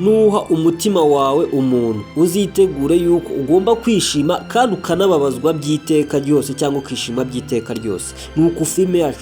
nuha umutima wawe umuntu uzitegure yuko ugomba kwishima kandi ukanababazwa by'iteka ryose cyangwa ukishima by'iteka ryose. Nuko filime yacu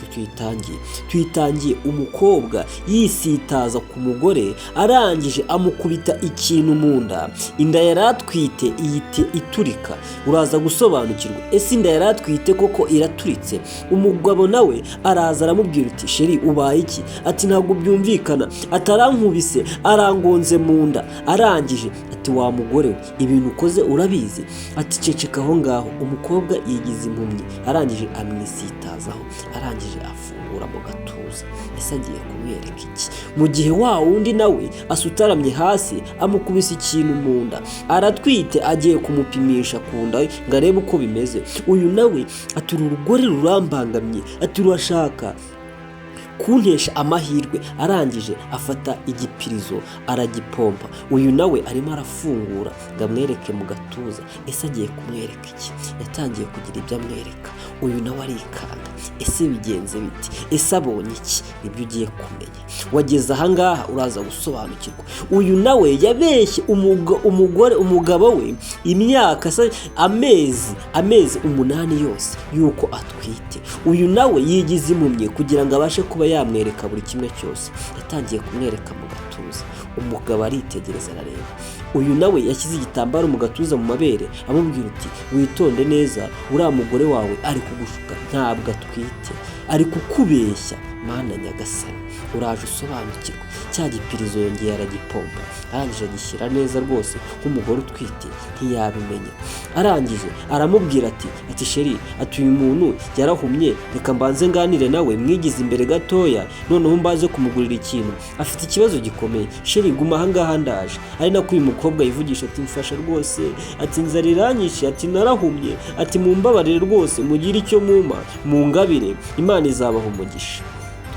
tuyitangiye umukobwa yisitaza ku mugore arangije amukubita ikintu mu nda, inda yari atwite ihita iturika. Uraza gusobanukirwa ese inda yari atwite koko iraturitse? Umugabo nawe araza aramubwira uti sheri ubaye iki? Ati ntabwo byumvikana, atarankubise arangonze mu nda. Arangije ati wa mugore we ibintu ukoze urabizi? Ati ceceka aho ngaho. Umukobwa yigize impumyi arangije amwisitazaho, arangije afungura mu gatuza. Ese agiye kumwereka iki? Mu gihe wa wundi nawe asutaramye hasi amukubise ikintu mu nda, aratwite agiye kumupimisha ku nda ngo arebe uko bimeze. Uyu nawe ati uru rugore rurambangamye, ati rurashaka kuntesha amahirwe. Arangije afata igipirizo aragipompa. Uyu nawe arimo arafungura ngo amwereke mu gatuza. Ese agiye kumwereka iki? Yatangiye kugira ibyo amwereka. Uyu nawe arikanga, ese bigenze biti? Ese abonye iki? Nibyo ugiye kumenya. Wageze ahangaha uraza gusobanukirwa. Uyu nawe yabeshye umugabo we imyaka amezi 8 yose yuko atwite. Uyu nawe yigize impumyi kugira ngo abashe kuba yamwereka buri kimwe cyose. Yatangiye kumwereka mu gatuza. Umugabo aritegereza arareba. Uyu nawe yashyize igitambaro mu gatuza mu mabere amubwira uti witonde neza, uriya mugore wawe ari kugushuka, ntabwo atwite, ari kukubeshya. Mana nyagasani uraje usobanukirwa. Cya gipirizo yongeye aragipompa, arangije agishyira neza rwose nk'umugore utwite ntiyabimenya. Arangije aramubwira ati sheri, ati uyu muntu yarahumye, reka mbanze nganire nawe mwigize imbere gatoya, noneho mbaze kumugurira ikintu, afite ikibazo gikomeye. Sheri guma ahangaha ndaje. Ari nako uyu mukobwa yivugisha ati mfasha rwose, ati inzara iranyishe, ati narahumye, ati mumbabarire rwose mugire icyo muma mungabire, Imana izabaha umugisha.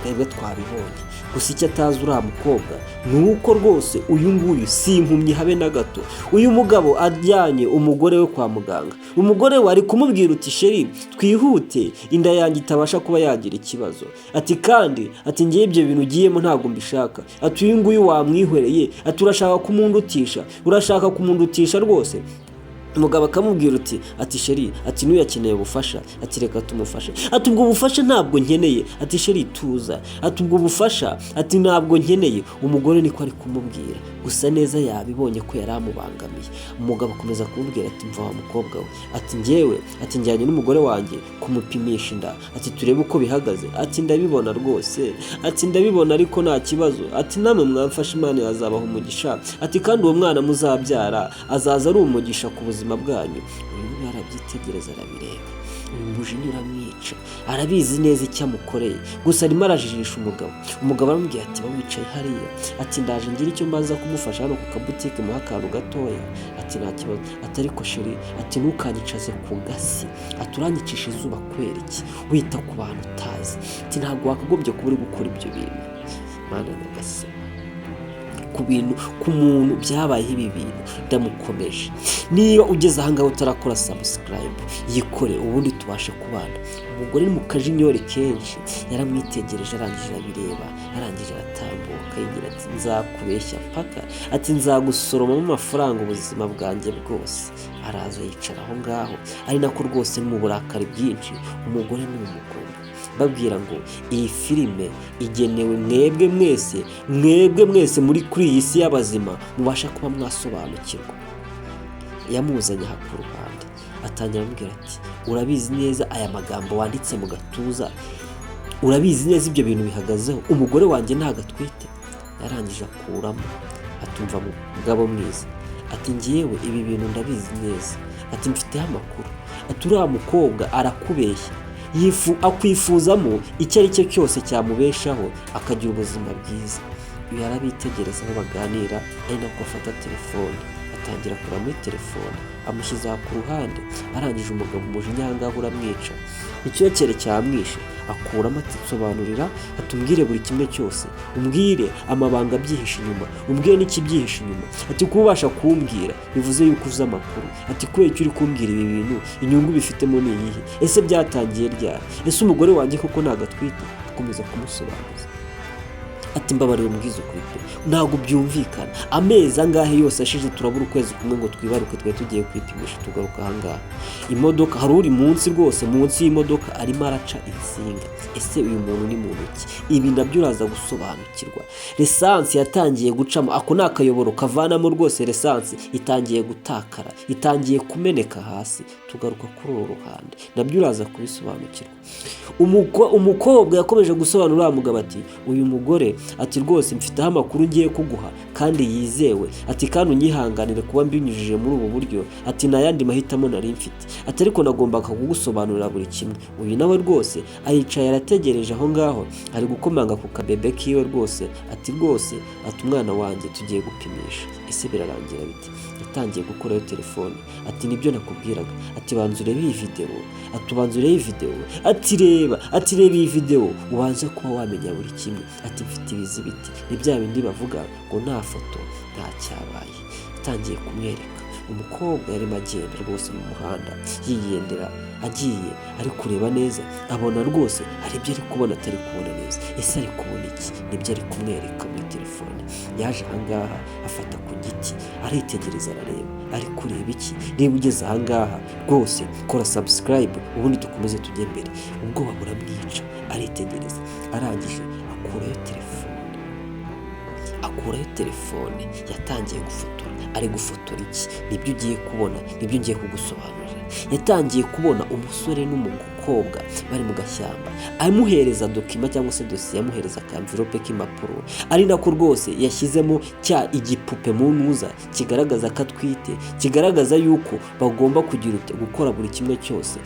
Twebwe twabibonye, gusa icyo atazi uriya mukobwa ni uko rwose uyu nguyu si impumyi habe na gato. Uyu mugabo ajyanye umugore we kwa muganga. Umugore we ari kumubwira uti sheri twihute, inda yanjye itabasha kuba yagira ikibazo. Ati kandi ati ngiye ibyo bintu ugiyemo ntabwo mbishaka. Ati uyu nguyu wamwihwereye, ati urashaka kumundutisha rwose. Umugabo akamubwira uti ati sheri, ati n'uyakeneye ubufasha, ati reka tumufashe. Ati ubwo bufasha ntabwo nkeneye. Ati sheri tuza. Ati ubwo bufasha, ati ntabwo nkeneye. Umugore niko ari kumubwira, gusa neza yabibonye ko yari amubangamiye. Umugabo akomeza kumubwira ati mva wa mukobwa we, ati njyewe, ati njyanye n'umugore wanjye kumupimisha inda, ati turebe uko bihagaze. Ati ndabibona rwose, ati ndabibona ariko nta kibazo. Ati namwe mwamfasha, Imana yazabaha umugisha. Ati kandi uwo mwana muzabyara azaza ari umugisha ku buzima bwanyu. Uyu arabyitegereza arabireba. Uyu mujinya uramwica, arabizi neza icyo amukoreye, gusa arimo arajijisha umugabo. Umugabo aramubwira ati wicaye hariya, ati ndaje ngira icyo mbaza kumufasha hano ku kabutike muha akantu gatoya. Ati nta kibazo. Ati ariko sheri, ati ntukanyicaze ku gasi, ati uranyicisha izuba kubera iki? Wita ku bantu utazi. Ati ntabwo wakagombye kuba uri gukora ibyo bintu. Mana nyagasani, ku muntu byabayeho ibi bintu ndamukomeje. Niba ugeze ahangaha utarakora subscribe, yikore ubundi tubashe kubana. Umugore ni mu kajinyori kenshi, yaramwitegereje arangije arabireba, arangije aratambuka yigira ati nzakubeshya paka, ati nzagusoromamo amafaranga ubuzima bwanjye bwose. Araza yicara aho ngaho, ari nako rwose mu burakari bwinshi umugore n'umugore babwira ngo iyi filime igenewe mwebwe mwese muri kuri iyi si y'abazima mubasha kuba mwasobanukirwa. Yamuzanye aha ku ruhande, atangira amubwira ati urabizi neza aya magambo wanditse mu gatuza, urabizi neza ibyo bintu bihagazeho, umugore wanjye ntago atwite. Yarangije akuramo, atumva mugabo mwiza, ati ngiyewe ibi bintu ndabizi neza, ati mfiteho amakuru, ati uriya mukobwa arakubeshya, akwifuzamo icyo ari cyo cyose cyamubeshaho akagira ubuzima bwiza. Uyu arabitegereza aho baganira, ari nako afata telefone, atangira kureba muri telefone, amushyize ku ruhande. Arangije umugabo umujinya ahangaha uramwica, icyokere cyamwishe. Akuramo ati nsobanurira, atumbwire buri kimwe cyose, umbwire amabanga abyihishe inyuma, umbwire n'ikibyihishe inyuma. Ati kuba ubasha kumbwira bivuze yuko uzi amakuru. Ati kubera icyo uri kumbwira ibi bintu, inyungu bifitemo ni iyihe? Ese byatangiye ryari? Ese umugore wanjye koko ntago atwite? Akomeza kumusobanuza. ati mbabarira umbwize ukuri pe, ntabwo byumvikana, amezi angahe yose ashize turabura ukwezi kumwe ngo twibaruke, twari tugiye kwipimisha tugaruka ahangaha, imodoka hari uri munsi rwose munsi y'imodoka arimo araca insinga, ese uyu muntu ni muntu ki? Ibi nabyo uraza gusobanukirwa. Lisansi yatangiye gucamo, ako ni akayoboro kavanamo rwose, lisansi itangiye gutakara, itangiye kumeneka hasi, tugaruka kuri uru ruhande, nabyo uraza kubisobanukirwa. Umukobwa yakomeje gusobanura mugabo ati uyu mugore ati rwose mfiteho amakuru ngiye kuguha kandi yizewe, ati kandi unyihanganire kuba mbinyujije muri ubu buryo, ati nayandi mahitamo nari mfite, ati ariko nagombaga kugusobanurira buri kimwe. Uyu nawe rwose ayicaye arategereje aho ngaho, ari gukomanga ku kabebe kiwe rwose, ati rwose ati umwana wanjye tugiye gupimisha, ese birarangira bite? Yatangiye gukurayo telefone, ati nibyo nakubwiraga, ati banza urebe iyi video, ati banza urebe iyi video, ati reba iyi video ubanze kuba wamenya buri kimwe, ati mfite ibizibiti, ni bya bindi bavuga ngo nta foto nta cyabaye. Yatangiye kumwereka, umukobwa yarimo agenda rwose mu muhanda yiyendera, agiye ari kureba neza, abona rwose hari ibyo ari kubona atari kubona neza, ese ari kubona iki? Nibyo ari kumwereka muri telefone. Yaje ahangaha afata ku giti aritegereza, arareba ari kureba iki. Niba ugeze ahangaha rwose kora subscribe ubundi dukomeze tujye mbere. Ubwoba buramwica, aritegereza, arangije akurayo telefone, yatangiye gufotora. Ari gufotora iki? Nibyo ugiye kubona, nibyo ngiye kugusobanurira. Yatangiye kubona umusore n'umukobwa bari mu gashyamba, amuhereza dokima cyangwa se dosiye, amuhereza akamvirope k'impapuro, ari nako rwose yashyizemo cya igipupe mu ntuza kigaragaza ko atwite, kigaragaza yuko bagomba kugira gukora buri kimwe cyose.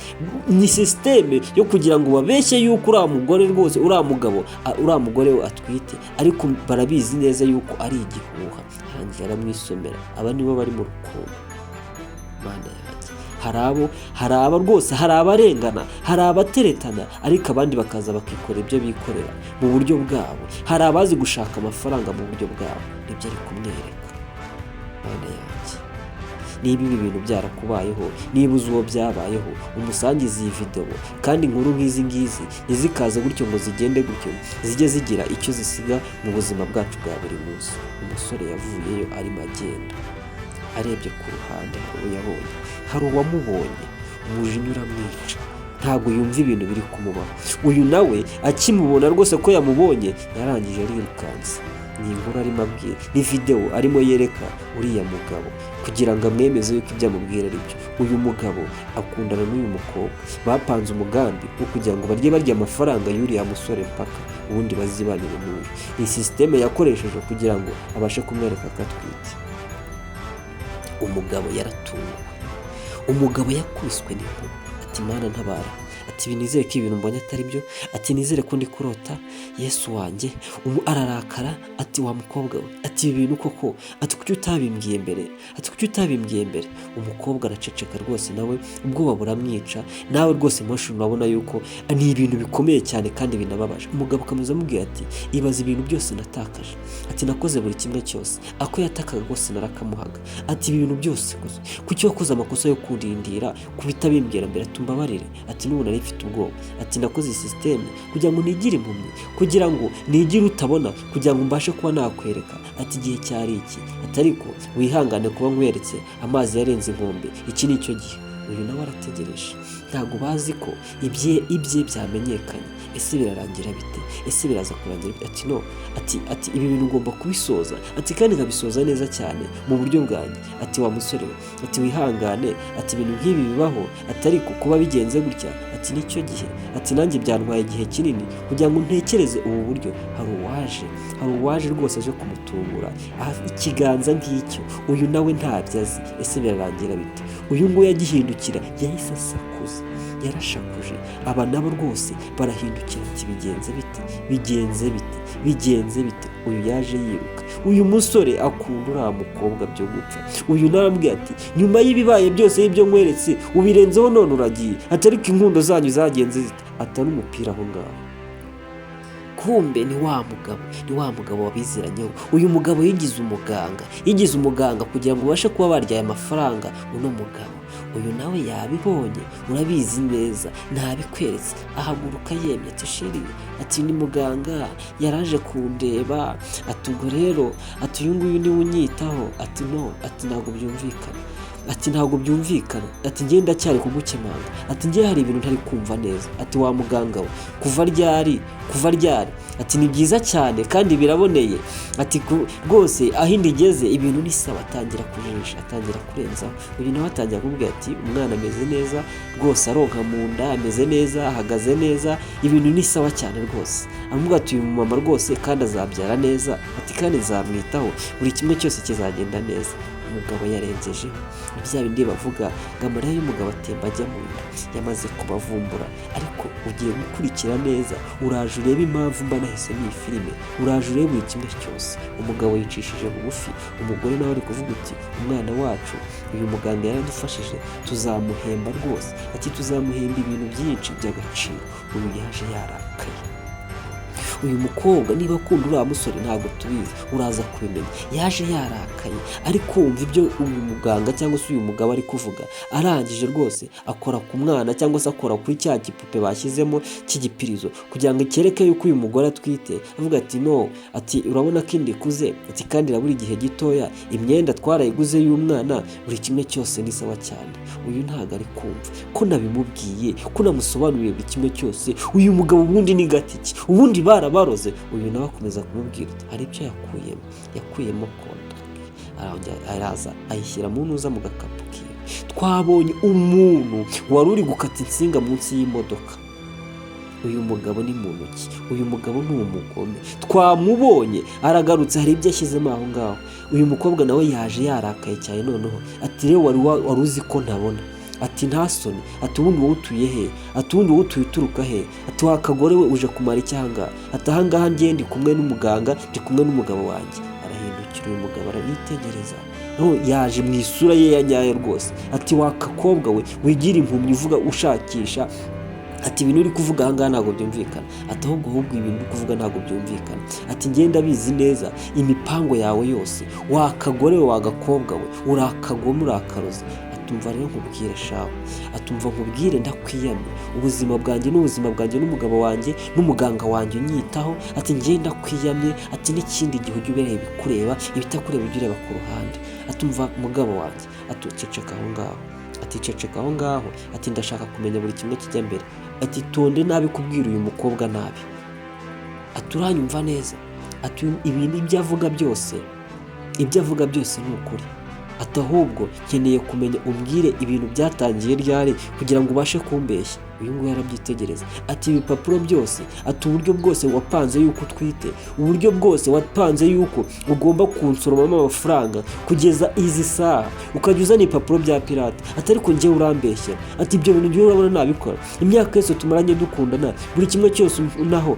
Ni systeme yo kugira ngo babeshye yuko uriya mugore rwose, uriya mugabo, uriya mugore we atwite, ariko barabizi neza yuko ari igihuha. Hanze aramwisomera, aba nibo bari mu rukundo. Mana yanjye, hari aba rwose, hari abarengana, hari abateretana, ariko abandi bakaza bakikora ibyo bikorera mu buryo bwabo. Hari abazi gushaka amafaranga mu buryo bwabo, nibyo ari kumwereka. Mana yanjye, niba ibi bintu byarakubayeho, niba uzi uwo byabayeho, umusangize iyi video, kandi inkuru nk'izi ngizi ntizikaze gutyo ngo zigende gutyo, zijye zigira icyo zisiga mu buzima bwacu bwa buri munsi. Umusore yavuyeyo arimo agenda, arebye ku ruhande aho yabonye hari uwamubonye, umujinya uramwica, ntabwo yumva ibintu biri kumubaho. Uyu nawe akimubona rwose ko yamubonye, yarangije arirukansa. Ni inkuru arimo abwira, ni video arimo yereka uriya mugabo kugira ngo amwemeze yuko ibyo amubwira ari byo. Uyu mugabo akundana n'uyu mukobwa, bapanze umugambi wo kugira ngo barye amafaranga y'uriya musore mpaka ubundi bazibanire n'uyu. Ni systeme yakoresheje kugira ngo abashe kumwereka ko atwite. Umugabo yaratunguwe, umugabo yakwiswe n'inkuba, ati Mana ntabara, ati binizere ko ibintu mbonye atari byo, ati nizere ko ndi kurota, Yesu wanjye. Ararakara, ati wa mukobwa we, ati ibi bintu koko, ati kuki utabimbwiye mbere? Umukobwa araceceka rwose, nawe ubwoba buramwica, nawe rwose emotion urabona yuko ni ibintu bikomeye cyane kandi binababaje. Umugabo akomeza amubwira ati ibaza ibintu byose natakaje, ati nakoze buri kimwe cyose, ako yatakaga rwose narakamuhaga, ati ibi bintu byose kuki wakoze amakosa yo kurindira kubitabimbwira mbere? Tumbabarire, ati n'ubu nari mfite ubwoba, ati nakoze systeme kugira ngo nigire impumyi, kugira ngo nigire utabona, kugira ngo mbashe kuba nakwereka, ati igihe cyari iki, ati ariko wihangane kuba nkweretse amazi yarenze inkombe, iki nicyo gihe. Uyu nawe arategereje, ntabwo bazi ko ibye byamenyekanye. Ese birarangira bite? Ese biraza kurangira bite? Ati no, ati ibi bintu ugomba kubisoza, ati kandi nkabisoza neza cyane mu buryo bwanjye. Ati wa musore we, ati wihangane, ati ibintu nk'ibi bibaho, ati ariko kuba bigenze gutya, ati nicyo gihe, ati nanjye byantwaye igihe kinini kugira ngo ntekereze ubu buryo. Hari uwaje rwose aje kumutungura, ikiganza nk'icyo. Uyu nawe ntabyo azi. Ese birarangira bite? Uyu nguyu agihindukira yahise asakuza, yarashakuje. Aba nabo rwose barahindukira, ati bigenze bite? Uyu yaje yiruka. Uyu musore akunda uriya mukobwa byo gupfa. Uyu narambwiye ati nyuma y'ibibaye byose y'ibyo nkweretse ubirenzeho none uragiye, ati ariko inkundo zanyu zagenze zite? Atari umupira aho ngaho. kumbe ni wa mugabo wabiziranyeho. Uyu mugabo yigize umuganga kugira ngo ubashe kuba baryaye amafaranga uno mugabo. Uyu nawe yabibonye, urabizi neza, ntabikweretse, ahaguruka yemye ati sheri, ati ni muganga yaraje kundeba, ati ubwo rero ati uyu nguyu niwe unyitaho, ati no, ati ntabwo byumvikana, ati njye ndacyari kugukemanga, ati njye hari ibintu ntari kumva neza, ati wa muganga we kuva ryari, ati ni byiza cyane kandi biraboneye, ati rwose aho indi igeze ibintu ni sawa, atangira kujijisha, atangira kurenzaho. Uyu nawe atangira kuvuga ati umwana ameze neza rwose, aronka mu nda, ameze neza, ahagaze neza, ibintu ni sawa cyane rwose. Amuvuga ati uyu mama rwose kandi azabyara neza, ati kandi nzamwitaho, buri kimwe cyose kizagenda neza. Umugabo yarengejeho bya bindi bavuga ngo amarira y'umugabo atemba ajya mu nda, yamaze kubavumbura. Ariko ugiye gukurikira neza, uraje urebe impamvu mba nahisemo iyi filime, uraje urebe buri kimwe cyose. Umugabo yicishije bugufi, umugore nawe ari kuvuga uti umwana wacu uyu muganga yaradufashije, tuzamuhemba rwose, ati tuzamuhemba ibintu byinshi by'agaciro. Uyu yaje yarakaye. Uyu mukobwa niba akunda uriya musore ntabwo tubizi, uraza kubimenya, yaje yarakaye. Ariko wumva ibyo uyu muganga cyangwa se uyu mugabo ari kuvuga, arangije rwose akora ku mwana cyangwa se akora kuri cya gipupe bashyizemo cy'igipirizo kugira ngo cyereke yuko uyu mugore atwite. Avuga ati no, ati urabona ko inda ikuze, ati kandi irabura igihe gitoya, imyenda twarayiguze y'umwana, buri kimwe cyose ni sawa cyane. Uyu ntabwo ari kumva ko nabimubwiye, ko namusobanuriye buri kimwe cyose. Uyu mugabo ubundi ni gatiki, ubundi baroze. Uyu nawe akomeza kumubwira hari ibyo yakuyemo konta, araza ayishyira mu ntuza mu gakapu kiwe. Twabonye umuntu wari uri gukata insinga munsi y'imodoka. Uyu mugabo ni mu ntoki, uyu mugabo ni umugome, twamubonye aragarutse, hari ibyo ashyizemo aho ngaho. Uyu mukobwa nawe yaje yarakaye cyane. Noneho ati rero wari uzi ko ntabona, ati nta soni, ati ubundi wowe utuye he, ati ubundi wowe utuye uturuka he, ati wa kagore we uje kumara iki ahangaha, ati ahangaha njye ndi kumwe n'umuganga, ndi kumwe n'umugabo wanjye. Arahindukira uyu mugabo arabitegereza, yaje mu isura ye ya nyayo rwose. Ati wa kakobwa we wigira impumyi uvuga ushakisha, ati ibintu uri kuvuga ahangaha ntabwo byumvikana, ati ahubwo ibintu uri kuvuga ntabwo byumvikana, ati ngenda bizi neza imipango yawe yose, wa kagore we, wa gakobwa we, urakagoma, urakaroze. Atumva rero nkubwire shaho, atumva nkubwire ndakwiyamye, ubuzima bwanjye n'ubuzima bwanjye n'umugabo wanjye n'umuganga wanjye unyitaho, ati ngenda kwiyamye, ati n'ikindi gihe ujye ubereye bikureba, ibitakureba ujye ureba ku ruhande. Atumva mugabo wanjye, ati ceceka aho ngaho, ati ndashaka kumenya buri kimwe kijya mbere, ati tonde nabi kubwira uyu mukobwa nabi, ati uranyumva neza, ati ibintu ibyo avuga byose ni ukuri, ati ahubwo nkeneye kumenya umbwire ibintu byatangiye ryari kugira ngo ubashe kumbeshya. Uyu nguyu arabyitegereza, ati ibipapuro byose, ati uburyo bwose wapanze yuko utwite, uburyo bwose wapanze yuko ugomba kunsoromamo amafaranga kugeza izi saha, ukajya uzana ibipapuro bya pirate, ati ariko njye urambeshya, ati ibyo bintu njyewe urabona nabikora, imyaka yose tumaranye dukundana, buri kimwe cyose naho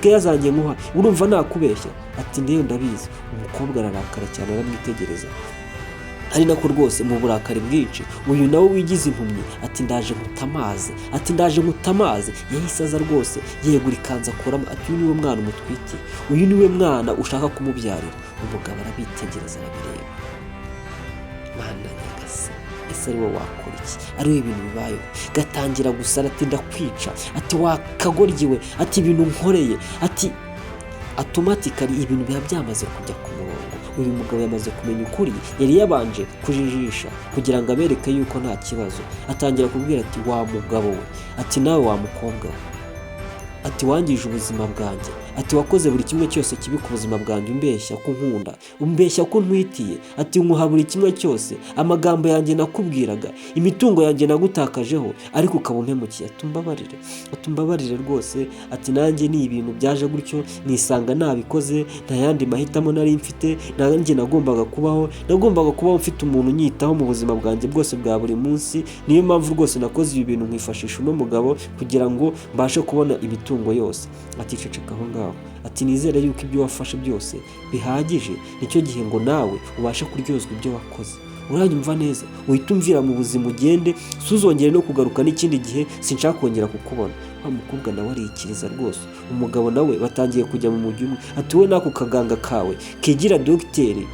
yazanjye nkuha, urumva nakubeshya? Ati ndeyo ndabizi. Umukobwa ararakara cyane, aramwitegereza, ari nako rwose mu burakari bwinshi. Uyu nawe wigize impumyi, ati ndaje nkuta amazi, yahise aza rwose yegura ikanzu akuramo, ati uyu niwe mwana umutwitiye, uyu niwe mwana ushaka kumubyarira. Umugabo arabitegereza, arabireba, Mana nyagase, ese ari wowe wakora iki? Ari wowe ibintu bibayeho, gatangira gusara, ati ndakwica, ati wakagoryi we, ati ibintu nkoreye, ati automatically ibintu biba byamaze kujya ku murongo. Uyu mugabo yamaze kumenya ukuri, yari yabanje kujijisha kugira ngo abereke yuko nta kibazo. Atangira kubwira ati wa mugabo we, ati nawe wa mukobwa we, ati wangije ubuzima bwanjye, ati wakoze buri kimwe cyose kibi ku buzima bwanjye, umbeshya ko nkunda, umbeshya ko ntwitiye, ati nkuha buri kimwe cyose, amagambo yanjye nakubwiraga, imitungo yanjye nagutakajeho, ariko ukaba umpemukiye. Atumbabarire rwose, ati nanjye ni ibintu byaje gutyo, nisanga nabikoze, nta yandi mahitamo nari mfite, nanjye nagombaga kubaho mfite umuntu unyitaho mu buzima bwanjye bwose bwa buri munsi. Niyo mpamvu rwose nakoze ibi bintu nkifashisha uno mugabo kugira ngo mbashe kubona imitungo yose. Ati ceceka aho ngaho, ati nizere yuko ibyo wafashe byose bihagije, nicyo gihe ngo nawe ubashe kuryozwa ibyo wakoze. uranyumva neza, uhita umvira mu buzima ugende, suzongere no kugaruka n'ikindi gihe, sinshaka kongera kukubona. Wa mukobwa nawe arikiriza rwose. Umugabo nawe batangiye kujya mu mujyi umwe, ati wowe n'ako kaganga kawe kigira dogiteri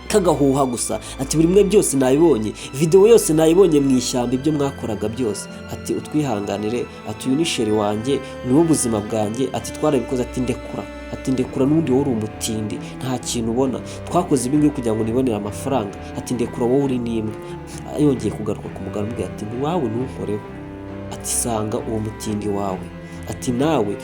kagahuha gusa, ati buri mwe byose nabibonye, video yose nayibonye mu ishyamba, ibyo mwakoraga byose, ati utwihanganire, ati uyu ni sheri wanjye, ni wo buzima bwanjye, ati twarabikoze, ati ndekura n'undi wowe uri umutindi, nta kintu ubona, twakoze ibi ngibi kugira ngo nibonere amafaranga, ati ndekura wowe uri n'imbwa. Yongeye kugaruka ku mugabo amubwira ati ntiwawe ntukoreho, ati sanga uwo mutindi wawe, ati nawe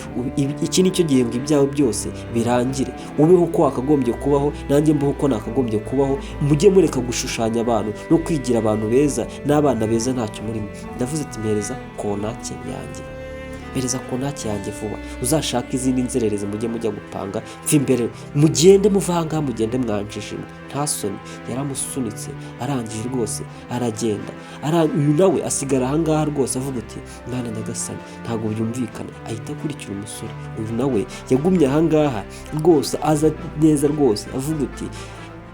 iki nicyo gihe ngo ibyawe byose birangire, ubeho uko wakagombye kubaho, nanjye mbeho uko nakagombye kubaho, mujye mureka gushushanya abantu no kwigira abantu beza n'abana beza ntacyo murimo. Ndavuze ati mpereza kontake yanjye, mpereza kontake yanjye vuba, uzashaka izindi nzererezi mujye mujya gupanga mva imbere, mugende muvanga, mugende mwanjijima. Nta soni, yaramusunitse, arangije rwose aragenda. Uyu nawe asigara ahangaha rwose avuga ati mwana nyagasani ntabwo byumvikana, ahita akurikira umusore. Uyu nawe yagumye ahangaha rwose aza neza rwose avuga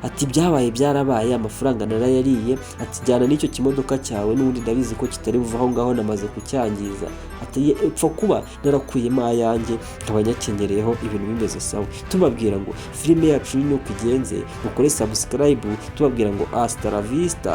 ati byabaye byarabaye, amafaranga narayariye, ati jyana n'icyo kimodoka cyawe, n'ubundi ndabizi ko kitari buva aho ngaho, namaze kucyangiza, ati epfa kuba narakuyemo ayanjye nkaba nyakenyereyeho ibintu bimeze sawa. Tubabwira ngo filime yacu ni uko igenze, mukore subscribe, tubabwira ngo hasta la vista.